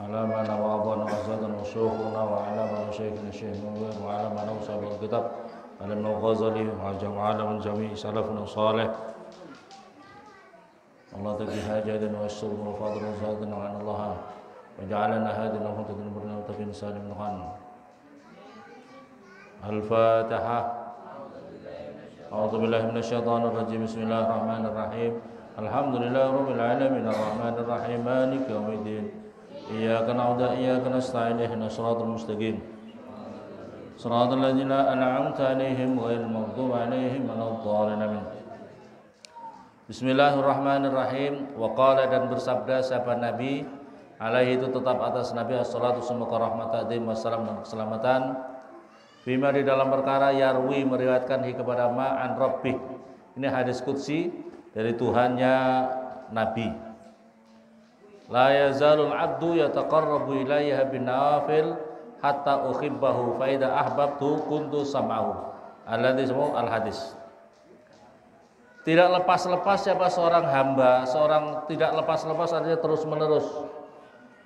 على ما نواضنا وزادنا وشوقنا وعلى ما نشيخنا الشيخ منوير وعلى ما نوصى بالكتاب على ابن الغزالي وعلى من جميع سلفنا الصالح الله تقي حاجاتنا ويسرنا وفاضل وزادنا وعن الله وجعلنا هادنا وهدنا برنا وتقين سالم نخان الفاتحة. أعوذ بالله من الشيطان الرجيم. بسم الله الرحمن الرحيم. الحمد لله رب العالمين الرحمن الرحيم مالك يوم الدين إياك نعبد وإياك نستعين اهدنا الصراط المستقيم صراط الذين أنعمت عليهم غير المغضوب عليهم ولا الضالين آمين. Bismillahirrahmanirrahim. Wa qala, dan bersabda siapa Nabi, alaihi itu tetap atas Nabi as-salatu semoga rahmat wassalam dan keselamatan, bima di dalam perkara yarwi meriwayatkan kepada ma'an rabbih. Ini hadis qudsi dari Tuhannya Nabi. La yazalul abdu yataqarrabu ilayya bin nawafil hatta uhibbahu fa idza ahbabtu kuntu sam'ahu. Alladzi ismu al-hadis. Tidak lepas-lepas siapa seorang hamba, seorang tidak lepas-lepas artinya terus-menerus.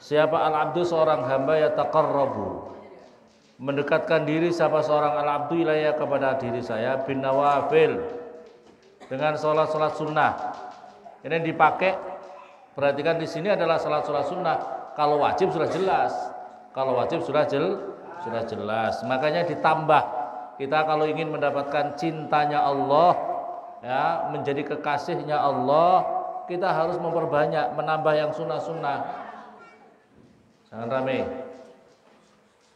Siapa al-abdu seorang hamba yataqarrabu, mendekatkan diri siapa seorang al-abdu ilayya kepada diri saya bin nawafil, dengan sholat-sholat sunnah. Ini dipakai, perhatikan di sini adalah sholat-sholat sunnah. Kalau wajib sudah jelas, kalau wajib sudah jelas. Makanya ditambah, kita kalau ingin mendapatkan cintanya Allah, ya, menjadi kekasihnya Allah, kita harus memperbanyak, menambah yang sunnah-sunnah. Jangan rame.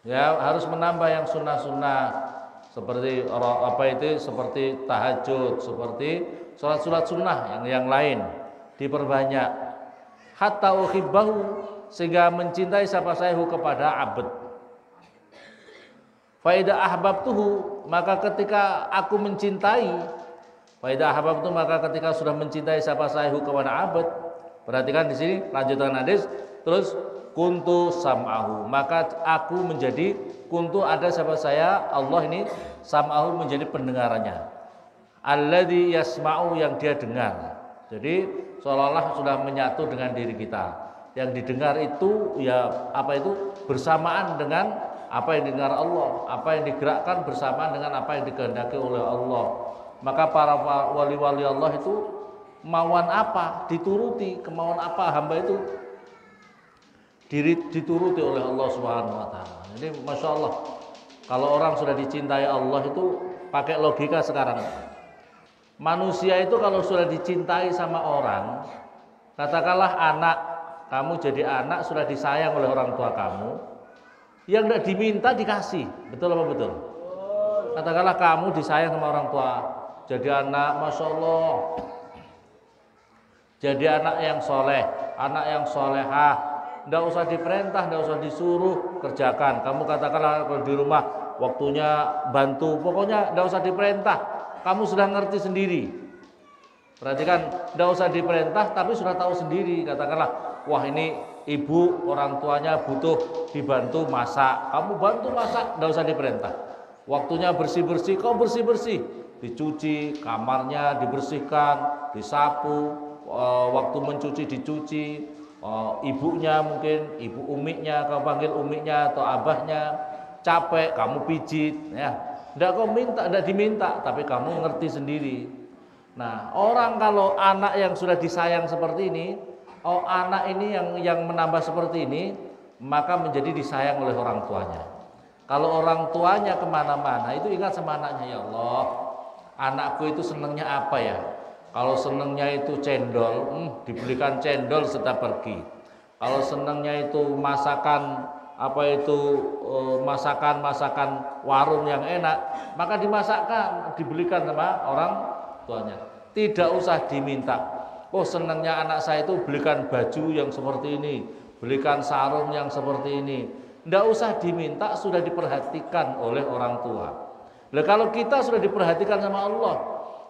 Ya, harus menambah yang sunnah-sunnah. Seperti seperti tahajud, seperti sholat-sholat sunnah yang lain diperbanyak. Hatta uhibbahu, sehingga mencintai siapa sayahu kepada abd. Fa idza ahbabtuhu, maka ketika aku mencintai, fa idza ahbabtu, maka ketika sudah mencintai siapa sayahu kepada abd. Perhatikan di sini lanjutan hadis, terus kuntu sam'ahu, maka aku menjadi, kuntu ada siapa saya Allah ini, sam'ahu menjadi pendengarannya, alladzi yasma'u yang dia dengar. Jadi seolah-olah sudah menyatu dengan diri kita. Yang didengar itu ya apa itu, bersamaan dengan apa yang didengar Allah, apa yang digerakkan bersamaan dengan apa yang dikehendaki oleh Allah. Maka para wali-wali Allah itu mauan apa dituruti, kemauan apa hamba itu dituruti oleh Allah Subhanahu wa taala. Jadi Masya Allah, kalau orang sudah dicintai Allah itu pakai logika sekarang. Manusia itu kalau sudah dicintai sama orang, katakanlah anak, kamu jadi anak sudah disayang oleh orang tua kamu, yang tidak diminta dikasih, betul apa betul? Katakanlah kamu disayang sama orang tua, jadi anak Masya Allah, jadi anak yang soleh, anak yang solehah, tidak usah diperintah, tidak usah disuruh kerjakan. Kamu katakanlah kalau di rumah waktunya bantu, pokoknya tidak usah diperintah, kamu sudah ngerti sendiri. Perhatikan, tidak usah diperintah tapi sudah tahu sendiri. Katakanlah, wah ini ibu orang tuanya butuh dibantu masak, kamu bantu masak, tidak usah diperintah. Waktunya bersih-bersih, kau bersih-bersih, dicuci, kamarnya dibersihkan, disapu, waktu mencuci dicuci, ibunya mungkin, ibu umiknya, kau panggil umiknya atau abahnya, capek, kamu pijit, ya. Tidak kau minta, tidak diminta, tapi kamu ngerti sendiri. Nah, orang kalau anak yang sudah disayang seperti ini, anak ini yang menambah seperti ini, maka menjadi disayang oleh orang tuanya. Kalau orang tuanya kemana-mana itu ingat sama anaknya, ya Allah, anakku itu senangnya apa ya? Kalau senangnya itu cendol, dibelikan cendol setiap pergi. Kalau senangnya itu masakan masakan warung yang enak, maka dimasakkan, dibelikan sama orang tuanya. Tidak usah diminta. Oh, senangnya anak saya itu belikan baju yang seperti ini, belikan sarung yang seperti ini. Tidak usah diminta, sudah diperhatikan oleh orang tua. Nah, kalau kita sudah diperhatikan sama Allah,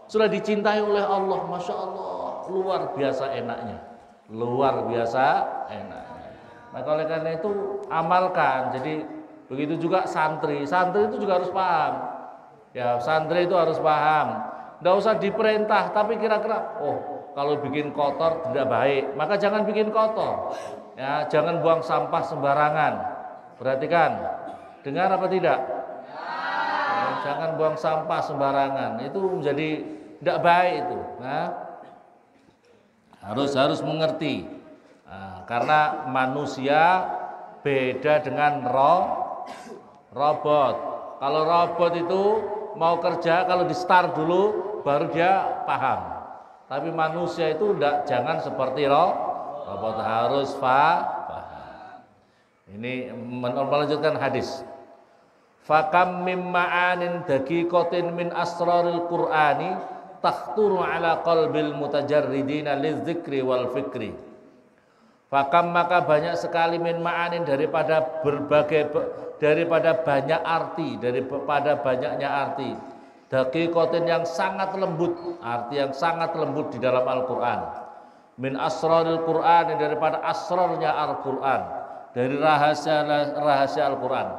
sudah dicintai oleh Allah, Masya Allah, luar biasa enaknya. Luar biasa enaknya. Maka oleh karena itu amalkan. Jadi begitu juga santri itu juga harus paham. Ya, santri itu harus paham. Tidak usah diperintah, tapi kira-kira, oh kalau bikin kotor tidak baik, maka jangan bikin kotor. Ya, jangan buang sampah sembarangan. Perhatikan, dengar apa tidak? Ya, jangan buang sampah sembarangan. Itu menjadi tidak baik itu. Nah, harus mengerti. Nah, karena manusia beda dengan robot. Kalau robot itu mau kerja, kalau di start dulu baru dia paham. Tapi manusia itu jangan seperti robot, harus paham. Ini melanjutkan hadis. Fakam mim ma'anin daqiqatin min asraril Qur'ani takhturu ala qalbil mutajarridina lidzikri wal fikri. Fakam maka banyak sekali min ma'anin daripada banyak arti, daripada banyaknya arti. Daqiqatin yang sangat lembut, arti yang sangat lembut di dalam Al-Qur'an. Min asraril Qur'an, daripada asrarnya Al-Qur'an, dari rahasia Al-Qur'an.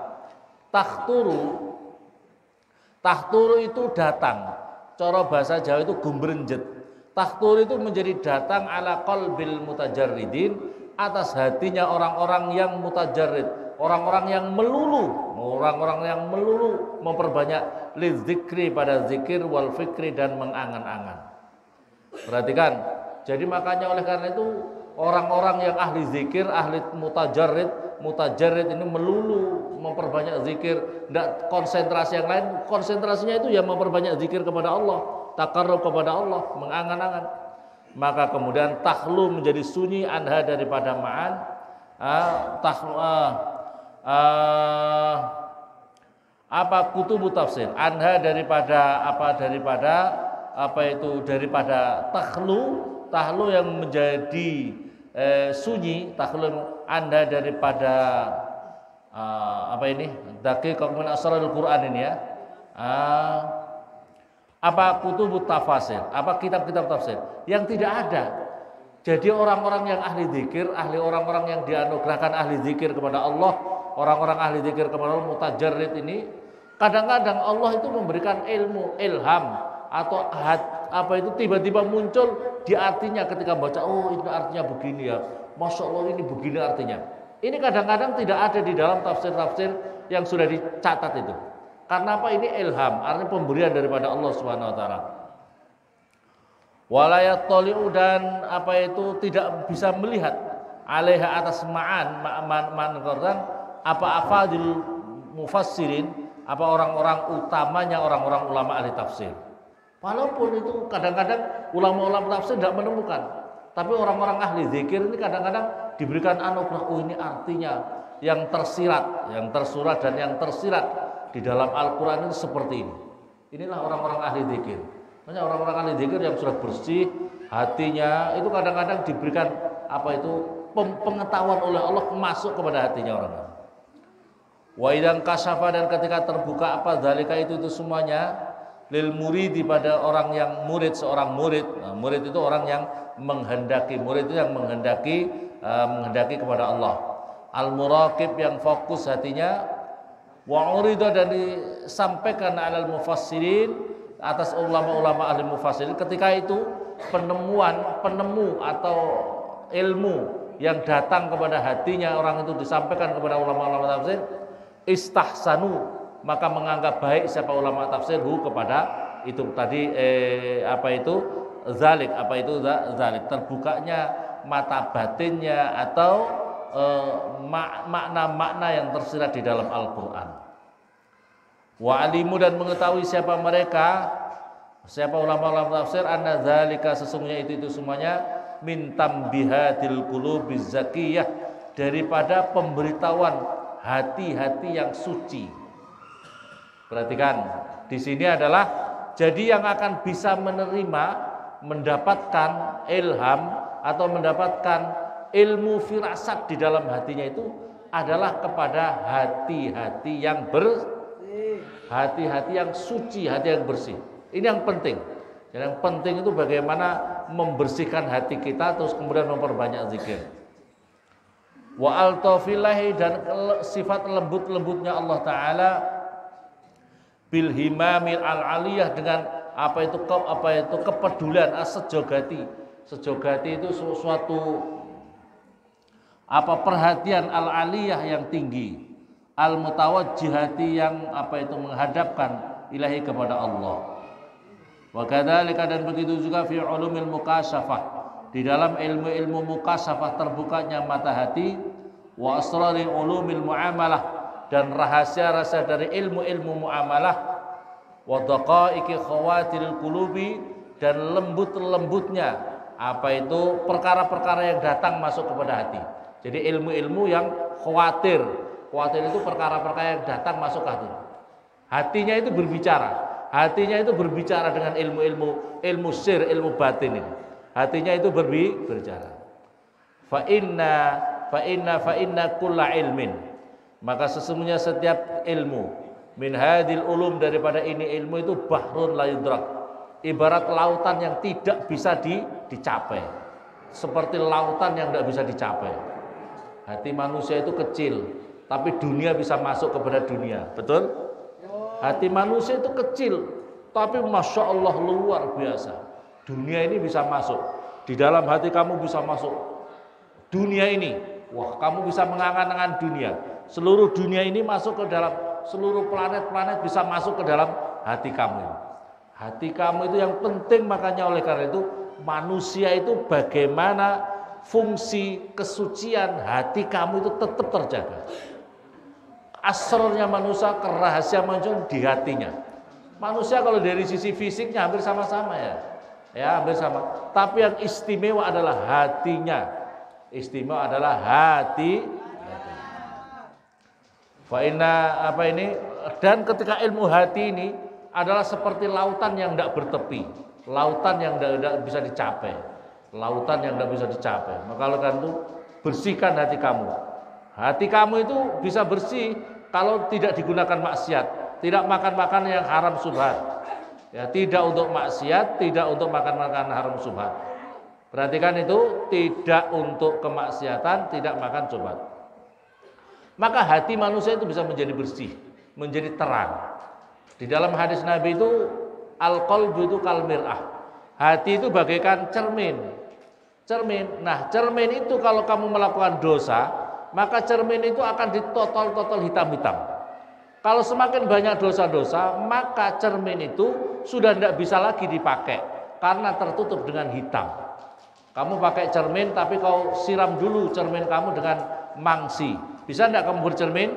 Takhturu itu datang. Cara bahasa Jawa itu gumbrenjet. Takhturu itu menjadi datang ala qalbil mutajarridin, atas hatinya orang-orang yang mutajarrid, orang-orang yang melulu memperbanyak lidzikri pada zikir wal fikri dan mengangan-angan. Perhatikan, jadi makanya oleh karena itu orang-orang yang ahli zikir, ahli mutajarrid ini melulu memperbanyak zikir, tidak konsentrasi yang lain, konsentrasinya itu ya memperbanyak zikir kepada Allah, takarrub kepada Allah, mengangan-angan. Maka kemudian tahlu menjadi sunyi anha daripada ma'an, apa kutubu tafsir anha daripada tahlu yang menjadi sunyi, tahlu anha daripada daqiqah min asrarul Qur'an ini ya. Apa kutubut tafasir, apa kitab-kitab tafsir yang tidak ada. Jadi orang-orang yang ahli zikir, orang-orang yang dianugerahkan ahli zikir kepada Allah, orang-orang ahli zikir kepada Allah mutajarrid ini, kadang-kadang Allah itu memberikan ilmu, ilham atau tiba-tiba muncul di artinya ketika baca, oh ini artinya begini ya, Masya Allah ini begini artinya. Ini kadang-kadang tidak ada di dalam tafsir-tafsir yang sudah dicatat itu. Karena apa? Ini ilham, artinya pemberian daripada Allah Subhanahu wa taala. Walayat toliu, dan tidak bisa melihat alaiha atas ma'an apa afadil mufassirin, apa orang-orang utamanya orang-orang ulama ahli tafsir. Walaupun itu kadang-kadang ulama-ulama tafsir tidak menemukan, tapi orang-orang ahli zikir ini kadang-kadang diberikan anugerah, oh ini artinya yang tersurat dan yang tersirat di dalam Al-Quran itu seperti ini. Inilah orang-orang ahli zikir. Makanya orang-orang ahli zikir yang sudah bersih hatinya itu kadang-kadang diberikan pengetahuan oleh Allah masuk kepada hatinya orang. Wa idzan kasyafa, dan ketika terbuka zalika itu semuanya lil muridi, pada orang yang murid, seorang murid. Nah, murid itu orang yang menghendaki, murid itu yang menghendaki kepada Allah. Al-muraqib, yang fokus hatinya. Wa urida, dan disampaikan alal mufassirin, atas ulama-ulama ahli mufassirin. Ketika itu penemu atau ilmu yang datang kepada hatinya orang itu disampaikan kepada ulama-ulama tafsir, istahsanu, maka menganggap baik siapa ulama tafsir kepada itu tadi zalik, terbukanya mata batinnya atau makna-makna yang tersirat di dalam Al-Quran. Wa alimu, dan mengetahui siapa ulama-ulama tafsir, anna zalika, sesungguhnya itu semuanya min tambihadil qulubiz zakiyah, daripada pemberitahuan hati-hati yang suci. Perhatikan, di sini adalah jadi yang akan bisa mendapatkan ilham atau mendapatkan ilmu firasat di dalam hatinya itu adalah kepada hati-hati yang hati-hati yang suci, hati yang bersih. Ini yang penting. Yang penting itu bagaimana membersihkan hati kita, terus kemudian memperbanyak zikir. Wa altafillahi, dan sifat lembut-lembutnya Allah Ta'ala, bil himamil al aliyah, dengan kepedulian sejogati, Sejogati itu suatu perhatian al-aliyah yang tinggi, al-mutawajjihati yang menghadapkan ilahi kepada Allah. Wa kadzalika, dan begitu juga fi ulumil mukasyafah, di dalam ilmu-ilmu mukasyafah terbukanya mata hati, wa asrari ulumil muamalah, dan rahasia-rahasia dari ilmu-ilmu muamalah, wa daqaiqi khawatiril qulubi, dan lembut-lembutnya perkara-perkara yang datang masuk kepada hati. Jadi ilmu-ilmu yang khawatir itu perkara-perkara yang datang masuk ke hati. Hatinya itu berbicara dengan ilmu sir, ilmu batin ini. Hatinya itu berbicara. Fa inna kulla ilmin, maka sesungguhnya setiap ilmu, min hadil ulum, daripada ini ilmu itu bahrun la yudrak, ibarat lautan yang tidak bisa dicapai. Seperti lautan yang tidak bisa dicapai. Hati manusia itu kecil, tapi dunia bisa masuk kepada dunia. Betul? Hati manusia itu kecil, tapi Masya Allah luar biasa. Dunia ini bisa masuk. Di dalam hati kamu bisa masuk dunia ini. Wah, kamu bisa mengangan-angan dunia. Seluruh dunia ini masuk ke dalam, seluruh planet-planet bisa masuk ke dalam hati kamu. Hati kamu itu yang penting, makanya oleh karena itu manusia itu bagaimana fungsi kesucian hati kamu itu tetap terjaga. Asrarnya manusia, rahasia manusia di hatinya. Manusia kalau dari sisi fisiknya hampir sama-sama ya hampir sama. Tapi yang istimewa adalah hatinya. Istimewa adalah hati. Dan ketika ilmu hati ini adalah seperti lautan yang tidak bertepi, lautan yang tidak bisa dicapai, Maka oleh karena itu bersihkan hati kamu. Hati kamu itu bisa bersih kalau tidak digunakan maksiat, tidak makan yang haram subhat. Ya, tidak untuk maksiat, tidak untuk makan haram subhat. Perhatikan itu, tidak untuk kemaksiatan, tidak makan subhat. Maka hati manusia itu bisa menjadi bersih, menjadi terang. Di dalam hadis Nabi itu, al-qalbu itu kal mir'ah. Hati itu bagaikan cermin. Nah, cermin itu kalau kamu melakukan dosa, maka cermin itu akan ditotol-totol hitam-hitam. Kalau semakin banyak dosa-dosa, maka cermin itu sudah tidak bisa lagi dipakai karena tertutup dengan hitam. Kamu pakai cermin tapi kau siram dulu cermin kamu dengan mangsi. Bisa tidak kamu bercermin?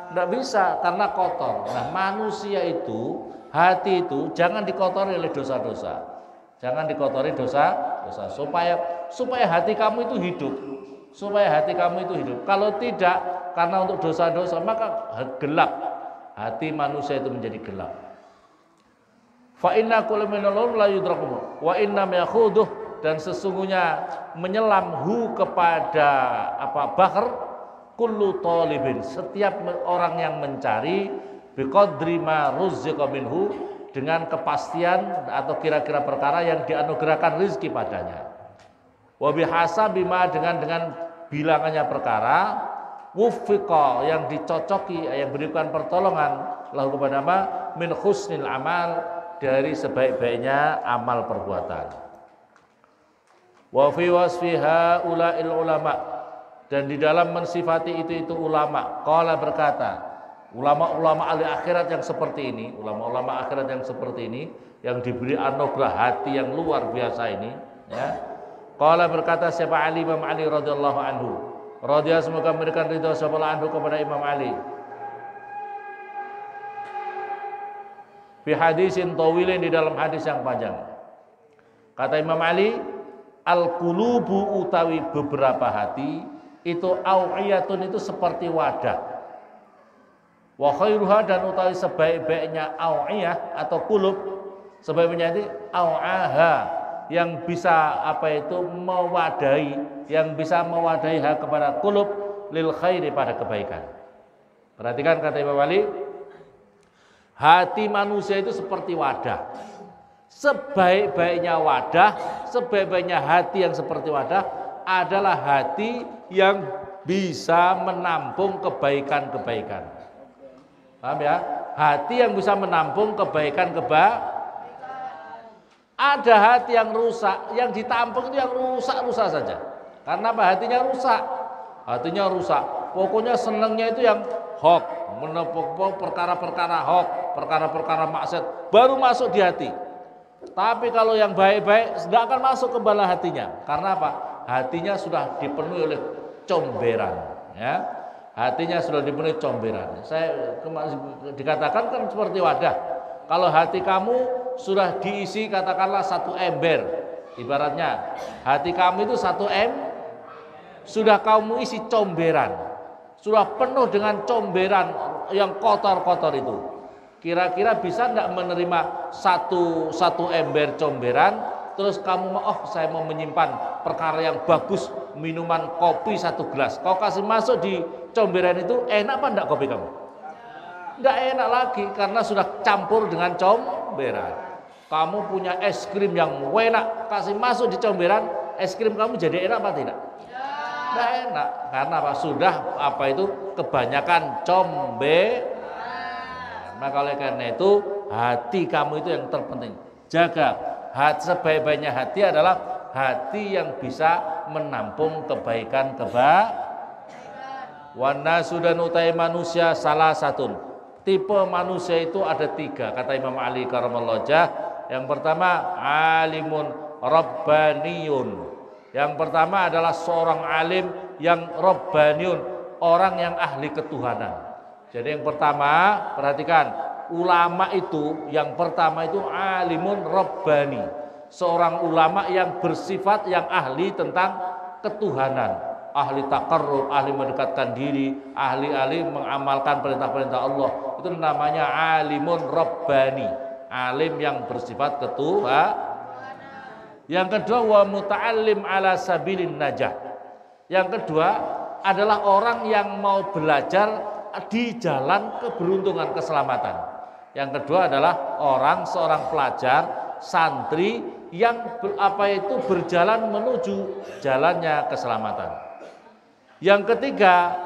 Tidak bisa, karena kotor. Nah, manusia itu, hati itu jangan dikotori oleh dosa-dosa. Jangan dikotori dosa-dosa supaya hati kamu itu hidup. Kalau tidak, karena untuk dosa-dosa, maka gelap. Hati manusia itu menjadi gelap. Fa inna kullu minal la yudrakum wa inna yakhuduh, dan sesungguhnya menyelam kepada bahr kullu talibin, setiap orang yang mencari, biqadri ma ruzziqa minhu, dengan kepastian atau kira-kira perkara yang dianugerahkan rezeki padanya. Wa bihasabi ma, dengan bilangannya perkara, wuffiqa, yang dicocoki, yang berikan pertolongan lahu kepada min husnil amal, dari sebaik-baiknya amal perbuatan. Wa fi wasfiha ulail ulama, dan di dalam mensifati itu ulama, qala berkata, ulama-ulama ahli akhirat yang seperti ini, yang diberi anugerah hati yang luar biasa ini, ya. Qala berkata siapa Imam Ali radhiyallahu anhu, radhiyallahu, semoga memberikan ridha sapa anhu kepada Imam Ali. Fi hadisin tawilin, di dalam hadis yang panjang. Kata Imam Ali, al-qulubu utawi beberapa hati itu au'iyatun, itu seperti wadah. Wa khairuha, dan utawi sebaik-baiknya au'iyah atau qulub, sebaik-baiknya itu au'aha, yang bisa mewadahi, kepada qulub lil khairi, pada kebaikan. Perhatikan kata Imam Ali, hati manusia itu seperti wadah. Sebaik-baiknya hati yang seperti wadah adalah hati yang bisa menampung kebaikan-kebaikan. Paham ya? Hati yang bisa menampung kebaikan-kebaikan. Ada hati yang rusak, yang ditampung itu yang rusak-rusak saja. Karena apa? Hatinya rusak. Hatinya rusak. Pokoknya senangnya itu yang hok, menepuk perkara-perkara hok, perkara-perkara maksiat baru masuk di hati. Tapi kalau yang baik-baik tidak akan masuk ke bala hatinya. Karena apa? Hatinya sudah dipenuhi oleh comberan, ya. Hatinya sudah dipenuhi comberan. Saya dikatakan kan seperti wadah. Kalau hati kamu sudah diisi katakanlah 1 ember, ibaratnya hati kamu itu 1 sudah kamu isi comberan, sudah penuh dengan comberan yang kotor-kotor itu. Kira-kira bisa tidak menerima satu ember comberan, terus kamu saya mau menyimpan perkara yang bagus, minuman kopi 1 gelas, kau kasih masuk di comberan itu, enak apa enggak kopi kamu? Enggak enak lagi karena sudah campur dengan comberan. Kamu punya es krim yang enak, kasih masuk di comberan, es krim kamu jadi enak apa tidak? Enggak enak. Karena apa? Sudah kebanyakan comberan. Maka oleh karena itu hati kamu itu yang terpenting. Jaga. Sebaik-baiknya hati adalah hati yang bisa menampung kebaikan-kebaikan. Wana sudah utai manusia salah satu. Tipe manusia itu ada 3, kata Imam Ali karamallahu wajhah. Yang pertama alimun rabbaniyun. Yang pertama adalah seorang alim yang rabbaniun, orang yang ahli ketuhanan. Jadi yang pertama, perhatikan, ulama itu yang pertama itu alimun rabbani. Seorang ulama yang bersifat yang ahli tentang ketuhanan, ahli taqarrub, ahli mendekatkan diri, ahli mengamalkan perintah-perintah Allah. Itu namanya alimun rabbani, alim yang bersifat ketuhanan. Yang kedua wa muta'allim ala sabilin najah. Yang kedua adalah orang yang mau belajar di jalan keberuntungan, keselamatan. Yang kedua adalah seorang pelajar, santri yang berjalan menuju jalannya keselamatan. Yang ketiga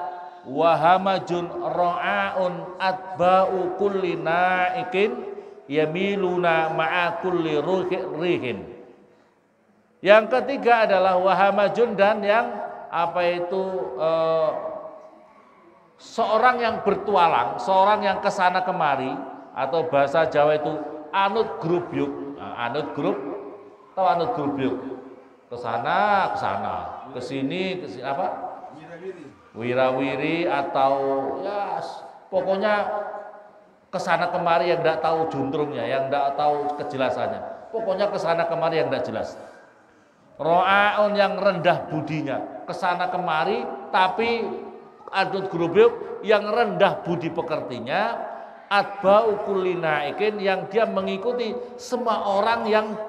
wahamajun ra'aun atba'u kulli na'ikin yamiluna ma'a kulli rihin. Yang ketiga adalah wahamajun, dan yang seorang yang bertualang, seorang yang kesana kemari, atau bahasa Jawa itu anut grubyuk. Anut grubyuk, kesana, kesini wirawiri, atau ya pokoknya kesana kemari yang tidak tahu juntrungnya, yang tidak tahu kejelasannya. Pokoknya kesana kemari yang tidak jelas. Ro'aun yang rendah budinya, kesana kemari tapi adut grubyuk yang rendah budi pekertinya. Atba'u kulli na'ikin, yang dia mengikuti semua orang yang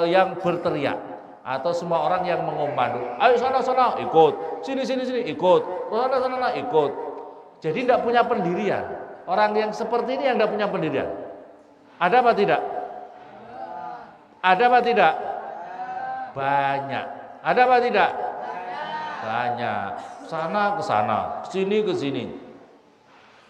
yang berteriak, atau semua orang yang mengomando. Ayo sana ikut, sini ikut, sana ikut. Jadi tidak punya pendirian. Orang yang seperti ini yang tidak punya pendirian. Ada apa tidak? Ada apa tidak? Banyak. Ada apa tidak? Banyak. Sana ke sana, sini ke sini.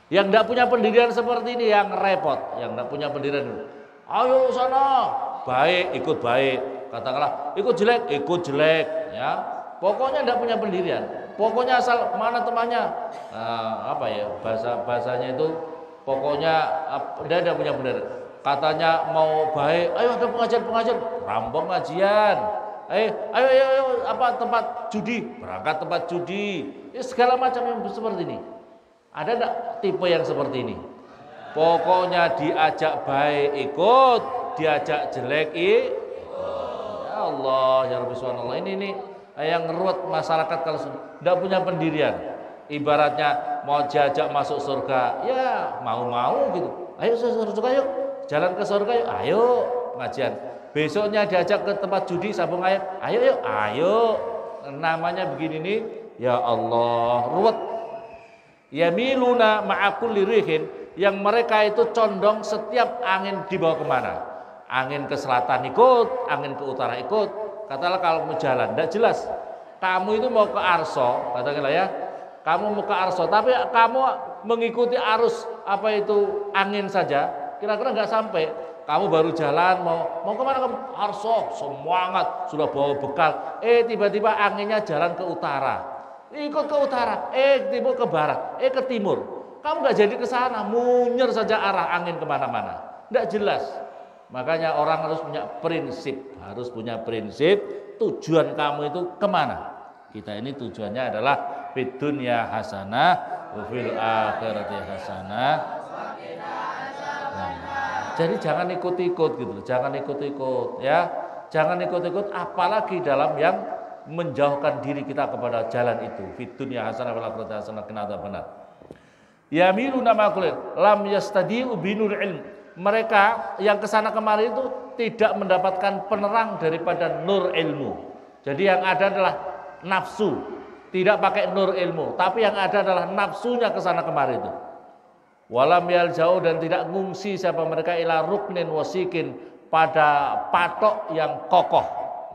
Yang tidak punya pendirian seperti ini yang repot, yang tidak punya pendirian. Ayo sana, baik ikut baik, katakanlah ikut jelek, ya. Pokoknya tidak punya pendirian. Pokoknya asal mana temannya, bahasanya itu, pokoknya dia tidak punya pendirian. Katanya mau baik, ayo ada pengajian, rampung pengajian. Ayo tempat judi, berangkat tempat judi. Ya, segala macam yang seperti ini. Ada enggak tipe yang seperti ini? Pokoknya diajak baik ikut, diajak jelek ikut. Ya Allah, ya Rabbi subhanallah. Ini yang ngeruat masyarakat kalau tidak punya pendirian. Ibaratnya mau diajak masuk surga, ya mau gitu. Ayo surga yuk, jalan ke surga yuk, ayo pengajian. Besoknya diajak ke tempat judi, sabung ayam, ayo. Namanya begini nih, ya Allah, ruwet. Yamiluna ma'akul lirihin, yang mereka itu condong setiap angin dibawa kemana. Angin ke selatan ikut, angin ke utara ikut. Katakanlah kalau mau jalan, tidak jelas. Kamu itu mau ke Arso, katakanlah ya, kamu mau ke Arso, tapi kamu mengikuti arus angin saja, kira-kira nggak sampai. Kamu baru jalan mau kemana kamu? Arso, semangat, sudah bawa bekal. Tiba-tiba anginnya jalan ke utara. Ikut ke utara. Tiba ke barat. Ke timur. Kamu nggak jadi ke sana, munyer saja arah angin kemana-mana. Nggak jelas. Makanya orang harus punya prinsip. Tujuan kamu itu kemana? Kita ini tujuannya adalah fid dunya hasanah, wa fil akhirati hasanah. Jadi jangan ikut-ikut gitu, jangan ikut-ikut ya. Jangan ikut-ikut apalagi dalam yang menjauhkan diri kita kepada jalan itu. Fid dunya hasanah wal akhirati hasanah qina adzabannar. Yamiluna maqul lam yastadiu binur ilm. Mereka yang kesana kemari itu tidak mendapatkan penerang daripada nur ilmu. Jadi yang ada adalah nafsu, tidak pakai nur ilmu, tapi yang ada adalah nafsunya kesana kemari itu. Walam yaljau dan tidak ngungsi siapa mereka ila ruknin wasikin pada patok yang kokoh,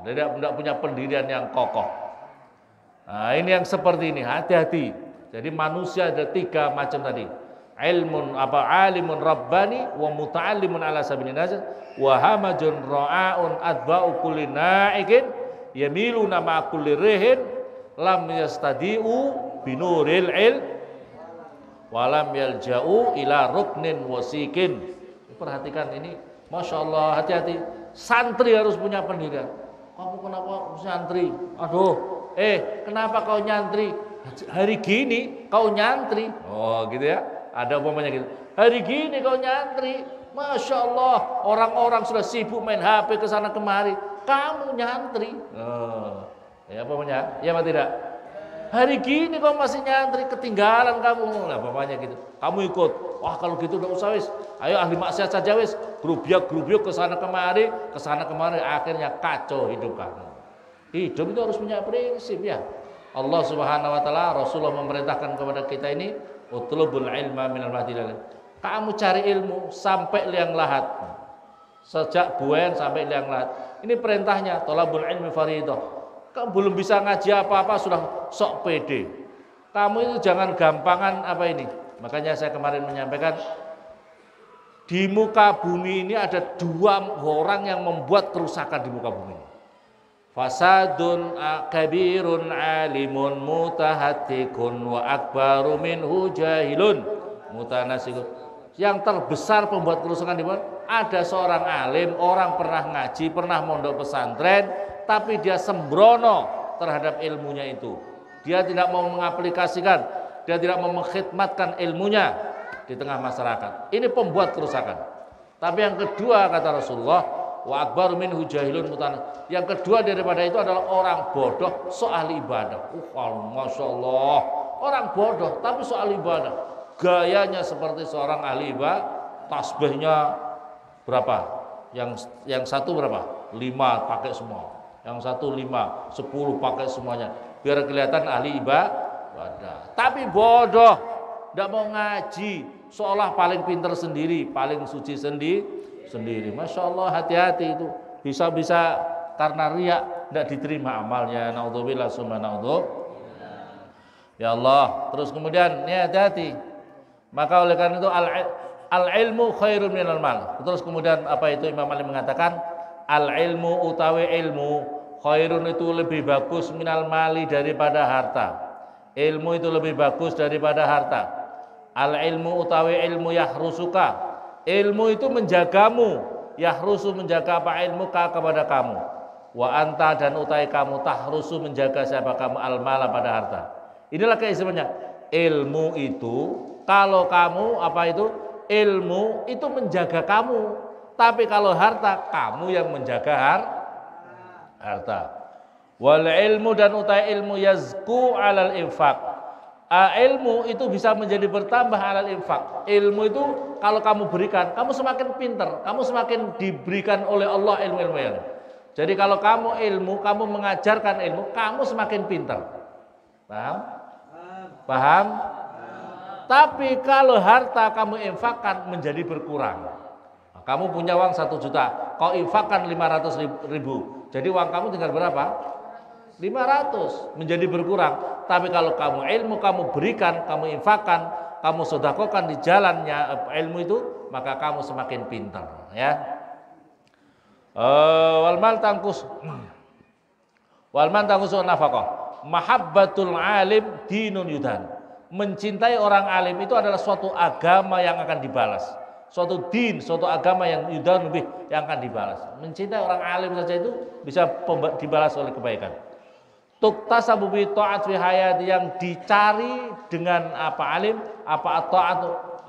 tidak punya pendirian yang kokoh. Nah ini yang seperti ini, hati-hati. Jadi manusia ada 3 macam tadi. Alimun rabbani wa muta'allimun ala sabilin nas wa hamajun ra'aun adba'u kulli na'ikin yamiluna ma kulli rihin lam yastadi'u binuril ilm walam yalja'u ila ruknin wasikin. Perhatikan ini, Masya Allah, hati-hati. Santri harus punya pendirian. Kamu kenapa santri? Aduh, kenapa kau nyantri? Hari gini kau nyantri. Oh gitu ya, ada umpamanya gitu. Hari gini kau nyantri. Masya Allah, orang-orang sudah sibuk main HP kesana kemari, kamu nyantri. Ya umpamanya, ya apa tidak? Hari gini kau masih nyantri, ketinggalan kamu. Nah, bapaknya gitu. Kamu ikut. Wah, kalau gitu udah usah wis. Ayo ahli maksiat saja wis. Grubyuk kesana kemari, akhirnya kacau hidup kamu. Hidup itu harus punya prinsip ya. Allah Subhanahu wa taala, Rasulullah memerintahkan kepada kita ini, utlubul ilma minal mahdi ilal. Kamu cari ilmu sampai liang lahat. Sejak buayan sampai liang lahat. Ini perintahnya, thalabul ilmi fardhah. Kamu belum bisa ngaji apa-apa sudah sok pede. Kamu itu jangan gampangan apa ini. Makanya saya kemarin menyampaikan di muka bumi ini ada 2 orang yang membuat kerusakan di muka bumi ini. Fasadun kabirun alimun mutahattikun wa akbaru minhu jahilun mutanasikun. Yang terbesar pembuat kerusakan di mana? Ada seorang alim, orang pernah ngaji, pernah mondok pesantren, tapi dia sembrono terhadap ilmunya itu. Dia tidak mau mengaplikasikan, dia tidak mau mengkhidmatkan ilmunya di tengah masyarakat. Ini pembuat kerusakan. Tapi yang kedua kata Rasulullah, wa akbaru minhu jahilun mutana. Yang kedua daripada itu adalah orang bodoh soal ibadah. Masya Allah, orang bodoh tapi soal ibadah. Gayanya seperti seorang ahli ibadah, tasbihnya berapa? Yang satu berapa? 5 pakai semua. Yang satu 5, 10 pakai semuanya. Biar kelihatan ahli ibadah. Tapi bodoh, tidak mau ngaji, seolah paling pintar sendiri, paling suci sendiri. Masya Allah, hati-hati itu. Bisa-bisa karena riak tidak diterima amalnya. Naudzubillah summa naudzubillah. Ya Allah. Terus kemudian ini hati-hati. Maka oleh karena itu al-ilmu khairun minal mal. Terus kemudian apa itu Imam Ali mengatakan al-ilmu utawi ilmu khairun itu lebih bagus minal mali daripada harta. Ilmu itu lebih bagus daripada harta. Al-ilmu utawi ilmu yahrusuka. Ilmu itu menjagamu. Yahrusu menjaga apa ilmu kepada kamu. Wa anta dan utai kamu tahrusu menjaga siapa kamu al-mala pada harta. Inilah keistimewaannya. Ilmu itu kalau kamu apa itu? Ilmu itu menjaga kamu. Tapi kalau harta, kamu yang menjaga harta. Wal ilmu dan utai ilmu yazku alal infak. Ilmu itu bisa menjadi bertambah alal infak. Ilmu itu kalau kamu berikan, kamu semakin pintar. Kamu semakin diberikan oleh Allah ilmu-ilmu yang. Jadi kalau kamu ilmu, kamu mengajarkan ilmu, kamu semakin pintar. Paham? Tapi kalau harta kamu infakkan menjadi berkurang. Kamu punya uang 1 juta, kau infakkan 500 ribu. Jadi uang kamu tinggal berapa? 500, menjadi berkurang. Tapi kalau kamu ilmu kamu berikan, kamu infakkan, kamu sedekahkan di jalannya ilmu itu, maka kamu semakin pintar. Ya, Wal mal tangkus nafaqah. Mahabbatul alim dinun yudan. Mencintai orang alim itu adalah suatu agama yang akan dibalas. Suatu din, suatu agama yang yudan lebih yang akan dibalas. Mencintai orang alim saja itu bisa dibalas oleh kebaikan. Tuktasabu bi ta'at fi hayati, yang dicari dengan apa alim, apa ta'at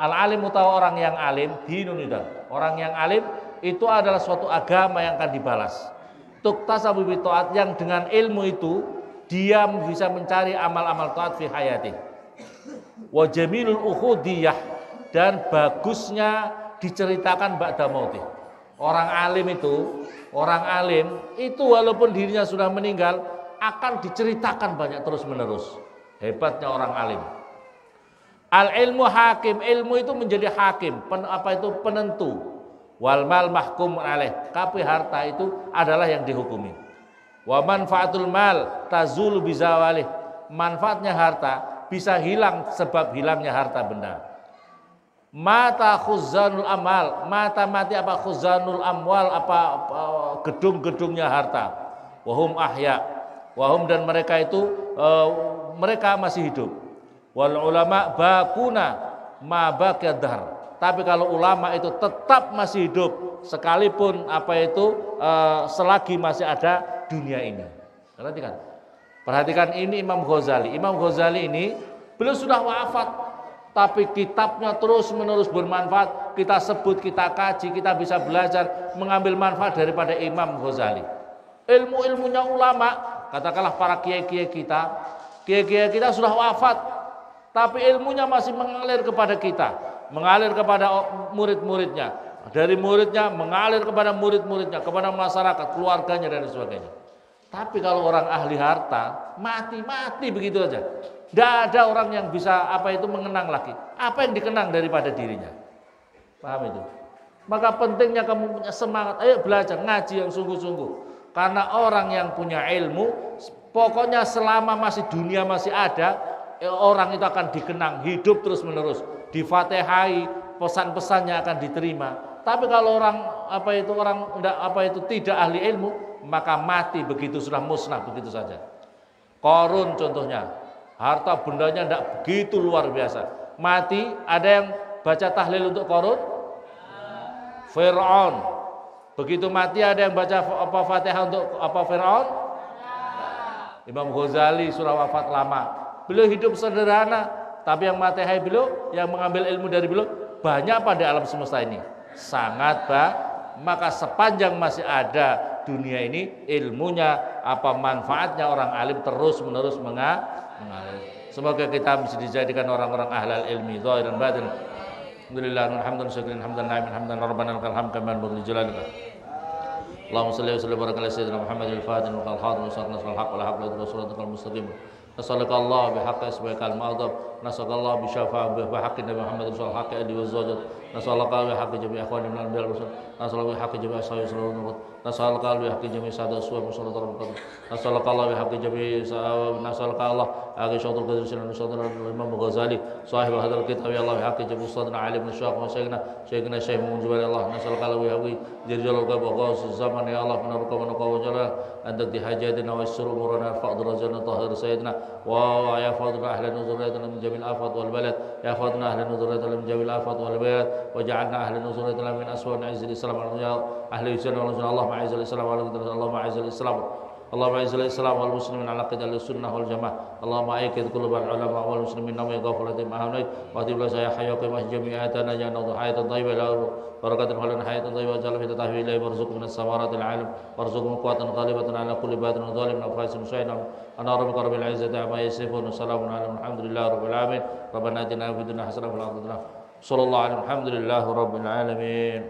al alim utawa orang yang alim dinun yudan. Orang yang alim itu adalah suatu agama yang akan dibalas. Tuktasabu bi ta'at, yang dengan ilmu itu dia bisa mencari amal-amal taat fi hayati. Wa jamilul ukhudiyah, dan bagusnya diceritakan ba'da mauti. Orang alim itu walaupun dirinya sudah meninggal akan diceritakan banyak terus menerus. Hebatnya orang alim. Al ilmu hakim, ilmu itu menjadi hakim, penentu. Wal mal mahkum alaih, tapi harta itu adalah yang dihukumi. Wa manfaatul mal tazulu bizawalih, manfaatnya harta bisa hilang sebab hilangnya harta benda. Mata khuzanul amal, mati apa khuzanul amwal, apa gedung-gedungnya harta. Wahum ahya, wahum, dan mereka itu mereka masih hidup. Wal ulama bakuna ma baqiya dahr, tapi kalau ulama itu tetap masih hidup sekalipun selagi masih ada dunia ini. Perhatikan ini Imam Ghazali ini beliau sudah wafat, tapi kitabnya terus menerus bermanfaat. Kita sebut, kita kaji, kita bisa belajar mengambil manfaat daripada Imam Ghazali. Ilmu-ilmunya ulama, katakanlah para kiai-kiai kita sudah wafat, tapi ilmunya masih mengalir kepada kita, mengalir kepada murid-muridnya, dari muridnya mengalir kepada murid-muridnya, kepada masyarakat, keluarganya dan sebagainya. Tapi kalau orang ahli harta mati begitu saja. Tidak ada orang yang bisa mengenang lagi. Apa yang dikenang daripada dirinya? Paham itu? Maka pentingnya kamu punya semangat. Ayo belajar, ngaji yang sungguh-sungguh. Karena orang yang punya ilmu, pokoknya selama dunia masih ada, orang itu akan dikenang, hidup terus menerus, difatihai, pesan-pesannya akan diterima. Tapi kalau orang tidak ahli ilmu, maka mati begitu, sudah musnah begitu saja. Qarun contohnya, harta bendanya tidak begitu luar biasa. Mati, ada yang baca tahlil untuk Qarun? Fir'aun. Begitu mati ada yang baca Fatihah untuk Fir'aun? Imam Ghazali sudah wafat lama. Beliau hidup sederhana, tapi yang matihai beliau, yang mengambil ilmu dari beliau banyak pada alam semesta ini. Sangat maka sepanjang masih ada dunia ini, ilmunya manfaatnya orang alim terus menerus mengalir. Semoga kita bisa dijadikan orang-orang ahlal ilmi zahir dan batin. Alhamdulillah, hamdan syukuran, hamdan na'imin, hamdan rabbana lakal hamd kama yanbaghi li jalalika. Allahumma shalli wa sallim wa barik ala sayyidina Muhammadil fatih wa khatim wa sallallahu alaihi wa sallam wa suratul mustaqim. Nasallallahu bihaqqi asbaqal ma'adab, nasallallahu bi syafa'a bi haqqi Nabi Muhammad sallallahu alaihi wa sallam. Nasallallahu bi haqqi jami'i ikhwani min al-anbiya wal rusul. Nasallallahu bi haqqi jami'i ashabi sallallahu alaihi wa sallam. Nasallallahu bi haqqi jami'i sahadat suwa sallallahu alaihi wa sallam. Nasallallahu bi haqqi jami'i nasallallahu aghi syautul qadir sallallahu Imam Ghazali sahib hadzal kitab ya Allah bi haqqi jami'i sadna alim syekh wa syekhna Syekh Munjibal Allah. Nasallallahu bi haqqi jalal qabr qaus zaman ya Allah menaruka wa jalla andak di hajatina wa syurur umurana fa'dhur rajana tahir sayyidina wa ya fadhna ahlan nuzuratina min jamil afat wal balad ya fadhna ahlan nuzuratina min jamil afat wal balad waj'alna ahlan nuzuratina min aswan aizil islam ya ahli sunnah wal Allah ma'izil islam wa Allah ma'izil islam Allahumma a'izzil islam wal muslimin ala qidal sunnah wal jamaah. Allahumma aikid qulubal ulama wal muslimin nawi ghaflatin mahamnai wa tibla saya hayyuka ma jami'atana ya nadhu hayatan thayyibah la barakatan halan hayatan thayyibah jalla fi tatahwi ilai warzuqna min samaratil alim warzuqna quwwatan ghalibatan ala kulli batin zalim nafasin syai'an ana rabbika rabbil izzati amma yasifun salamun ala alhamdulillahi rabbil alamin rabbana atina fid dunya hasanah wa fil akhirati hasanah sallallahu alaihi alhamdulillahi rabbil alamin.